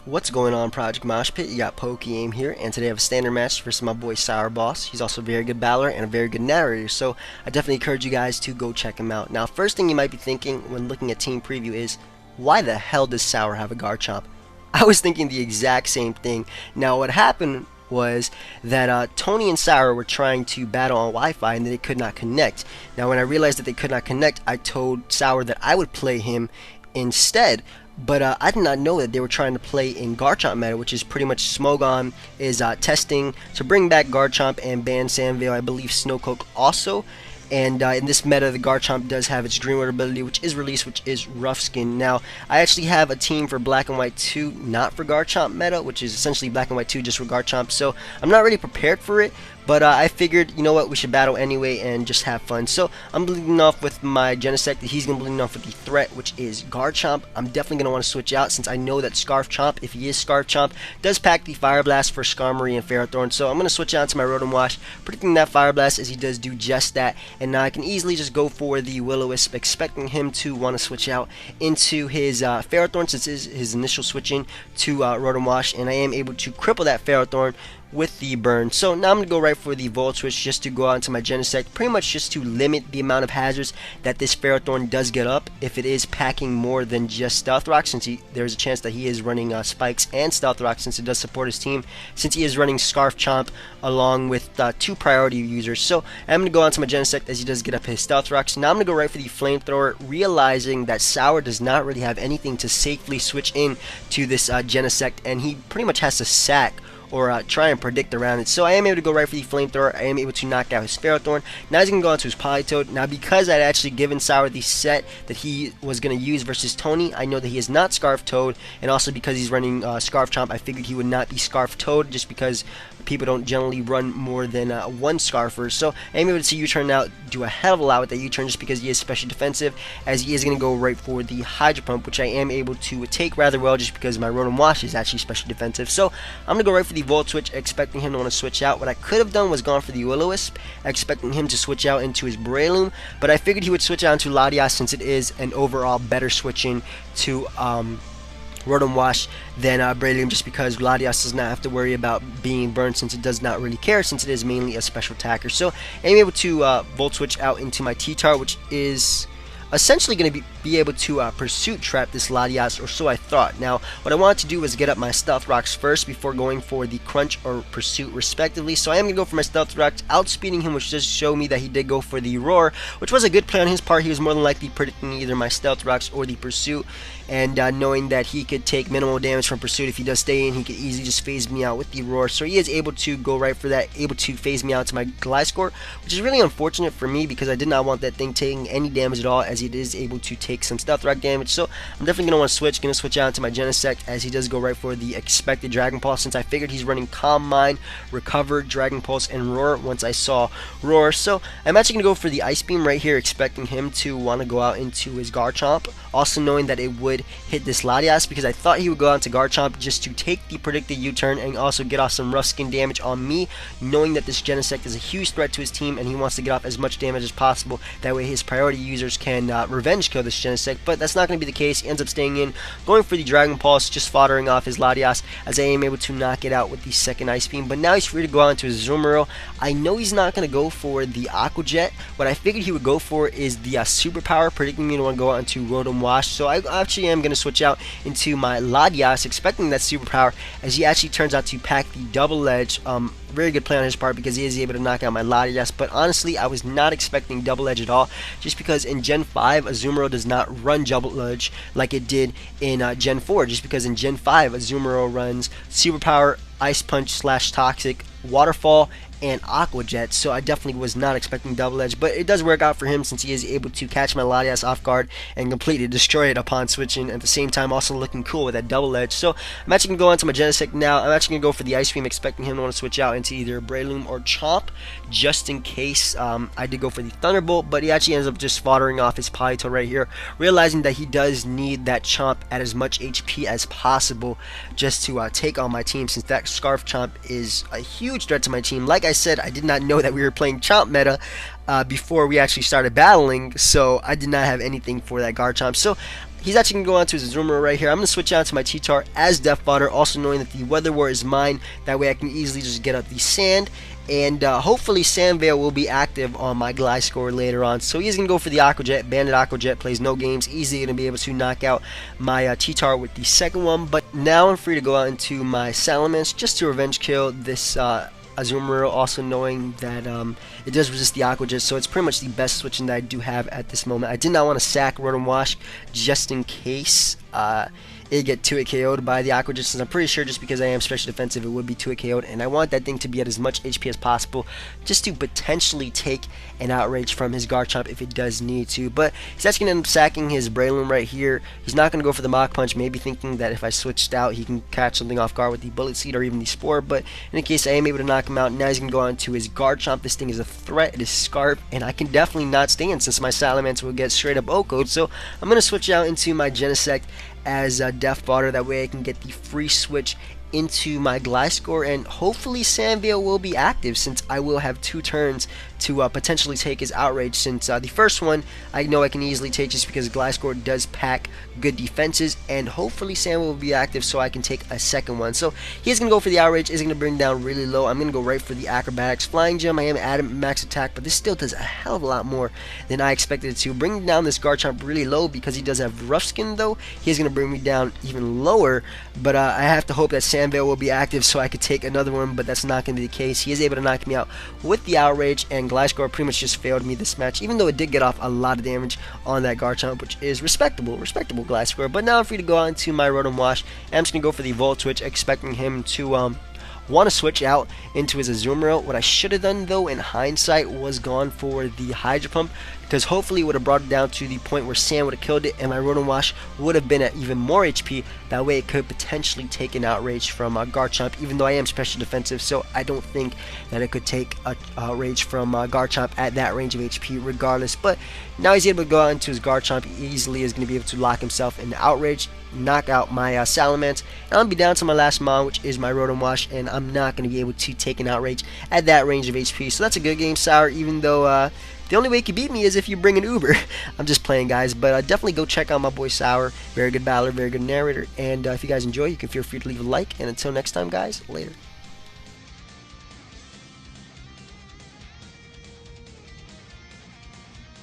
What's going on, Project MoshPit? You got pokeaim here, and today I have a standard match versus my boy SourBawss. He's also a very good battler and a very good narrator, so I definitely encourage you guys to go check him out. Now, first thing you might be thinking when looking at team preview is, why the hell does Sour have a Garchomp? I was thinking the exact same thing. Now, what happened was that Tony and Sour were trying to battle on Wi-Fi and they could not connect. Now, when I realized that they could not connect, I told Sour that I would play him instead. But I did not know that they were trying to play in Garchomp meta, which is pretty much Smogon is testing to bring back Garchomp and ban Sandvale, I believe Snowcoke also. And in this meta, the Garchomp does have its Dream World ability, which is released, which is Rough Skin. Now, I actually have a team for Black and White 2, not for Garchomp meta, which is essentially Black and White 2 just for Garchomp. So I'm not really prepared for it, but I figured, you know what, we should battle anyway and just have fun. So I'm bleeding off with my Genesect. He's going to bleed off with the threat, which is Garchomp. I'm definitely going to want to switch out since I know that Scarf Chomp, if he is Scarf Chomp, does pack the Fire Blast for Skarmory and Ferrothorn. So I'm going to switch out to my Rotom Wash, predicting that Fire Blast as he does do just that. And now I can easily just go for the Will-O-Wisp, expecting him to want to switch out into his Ferrothorn since his initial switching to Rotom Wash. And I am able to cripple that Ferrothorn with the burn. So now I'm going to go right for the Volt Switch just to go out into my Genesect, pretty much just to limit the amount of hazards that this Ferrothorn does get up if it is packing more than just Stealth Rock, since there's a chance that he is running Spikes and Stealth Rock since it does support his team, since he is running Scarf Chomp along with two priority users. So I'm going to go on to my Genesect as he does get up his Stealth Rocks. Now I'm going to go right for the Flamethrower, realizing that Sour does not really have anything to safely switch in to this Genesect, and he pretty much has to sack or try and predict around it. So I am able to go right for the Flamethrower. I am able to knock out his Ferrothorn. Now he's going to go on to his Politoed. Now because I'd actually given Sour the set that he was going to use versus Tony, I know that he is not Scarf Toad, and also because he's running Scarf Chomp, I figured he would not be Scarf Toad just because people don't generally run more than one Scarfer. So I am able to see U-turn out, do a hell of a lot with that U-turn just because he is special defensive, as he is going to go right for the Hydro Pump, which I am able to take rather well just because my Rotom Wash is actually special defensive. So I'm going to go right for the Volt Switch, expecting him to want to switch out. What I could have done was gone for the Will-O-Wisp, expecting him to switch out into his Breloom, but I figured he would switch out into Latias since it is an overall better switching to Rotom Wash than Breloom, just because Latias does not have to worry about being burned since it does not really care, since it is mainly a special attacker. So I'm able to Volt Switch out into my T-Tar, which is essentially going to be able to Pursuit Trap this Latias, or so I thought. Now, what I wanted to do was get up my Stealth Rocks first before going for the Crunch or Pursuit respectively. So I am going to go for my Stealth Rocks, outspeeding him, which does show me that he did go for the Roar, which was a good play on his part. He was more than likely predicting either my Stealth Rocks or the Pursuit, and knowing that he could take minimal damage from Pursuit if he does stay in, he could easily just phase me out with the Roar. So he is able to go right for that, able to phase me out to my Gliscor, which is really unfortunate for me because I did not want that thing taking any damage at all, as it is able to take some Stealth Rock damage. So I'm definitely going to want to switch out to my Genesect, as he does go right for the expected Dragon Pulse, since I figured he's running Calm Mind, Recover, Dragon Pulse, and Roar once I saw Roar. So I'm actually going to go for the Ice Beam right here, expecting him to want to go out into his Garchomp, also knowing that it would hit this Latias, because I thought he would go out to Garchomp just to take the predicted U-turn and also get off some rough skin damage on me, knowing that this Genesect is a huge threat to his team and he wants to get off as much damage as possible. That way his priority users can revenge kill this Genesect, but that's not going to be the case. He ends up staying in, going for the Dragon Pulse, just foddering off his Latias, as I am able to knock it out with the second Ice Beam. But now he's free to go out into his Azumarill. I know he's not going to go for the Aqua Jet. What I figured he would go for is the Superpower, predicting me to want to go out into Rotom Wash. So I actually am going to switch out into my Latias, expecting that Superpower, as he actually turns out to pack the Double Edge. Very good play on his part because he is able to knock out my Latias, but honestly I was not expecting Double Edge at all, just because in Gen 5 Azumarill does not run Double Edge like it did in Gen 4, just because in Gen 5 Azumarill runs Superpower, Ice Punch / Toxic, Waterfall, and Aqua Jet. So I definitely was not expecting Double Edge, but it does work out for him since he is able to catch my Latias off guard and completely destroy it upon switching, at the same time also looking cool with that Double Edge. So I'm actually going to go on to my Genesect now. I'm actually going to go for the Ice Beam, expecting him to want to switch out into either Breloom or Chomp, just in case. I did go for the Thunderbolt, but he actually ends up just foddering off his Politoed right here, realizing that he does need that Chomp at as much HP as possible just to take on my team, since that Scarf Chomp is a huge threat to my team. Like I said, I did not know that we were playing Chomp meta before we actually started battling, so I did not have anything for that Garchomp. So he's actually going to go on to his Azumarill right here. I'm going to switch out to my Cheetar as Death Fodder, also knowing that the Weather War is mine. That way I can easily just get out the Sand. And hopefully Sandveil will be active on my Gliscor later on. So he's going to go for the Aqua Jet. Bandit Aqua Jet plays no games. Easily going to be able to knock out my Cheetar with the second one. But now I'm free to go out into my Salamence just to revenge kill this Azumarill, also knowing that it does resist the Aqua Jet, so it's pretty much the best switching that I do have at this moment. I did not want to sack Rotom Wash just in case it get 2-hit KO'd by the Aqua Jet, since I'm pretty sure just because I am special defensive it would be 2-hit KO'd, and I want that thing to be at as much HP as possible just to potentially take an Outrage from his Garchomp if it does need to. But he's actually going to end up sacking his Breloom right here. He's not going to go for the Mach Punch, maybe thinking that if I switched out he can catch something off guard with the Bullet Seed or even the Spore, but in any case I am able to knock him out. Now he's going to go on to his Garchomp. This thing is a threat, it is Scarf, and I can definitely not stand since my Salamence will get straight up O-Code, so I'm going to switch out into my Genesect as Death Fodder. That way I can get the free switch into my Gliscor, and hopefully Sandveil will be active since I will have 2 turns to potentially take his Outrage, since the first one I know I can easily take just because Gliscor does pack good defenses, and hopefully Sandveil will be active so I can take a second one. So he's going to go for the Outrage, is going to bring down really low. I'm going to go right for the Acrobatics. Flying Gem, I am at max attack, but this still does a hell of a lot more than I expected it to. Bring down this Garchomp really low because he does have Rough Skin though. He's going to bring me down even lower, but I have to hope that Sandveil will be active so I could take another one, but that's not going to be the case. He is able to knock me out with the Outrage, and Gliscor pretty much just failed me this match, even though it did get off a lot of damage on that Garchomp, which is respectable Gliscor. But now I'm free to go on to my Rotom Wash, and I'm just going to go for the Volt Switch, expecting him to want to switch out into his Azumarill. What I should have done though in hindsight was gone for the Hydro Pump, because hopefully it would have brought it down to the point where Sand would have killed it and my Rotom Wash would have been at even more HP. That way it could potentially take an Outrage from Garchomp, even though I am special defensive, so I don't think that it could take a Outrage from Garchomp at that range of HP regardless. But now he's able to go out into his Garchomp. He easily is going to be able to lock himself in the Outrage, knock out my Salamence, and I'll be down to my last Mon, which is my Rotom Wash, and I'm not going to be able to take an Outrage at that range of HP. So that's a good game, Sour, even though the only way you can beat me is if you bring an Uber. I'm just playing, guys, but definitely go check out my boy Sour. Very good battler, very good narrator, and if you guys enjoy, you can feel free to leave a like, and until next time, guys, later.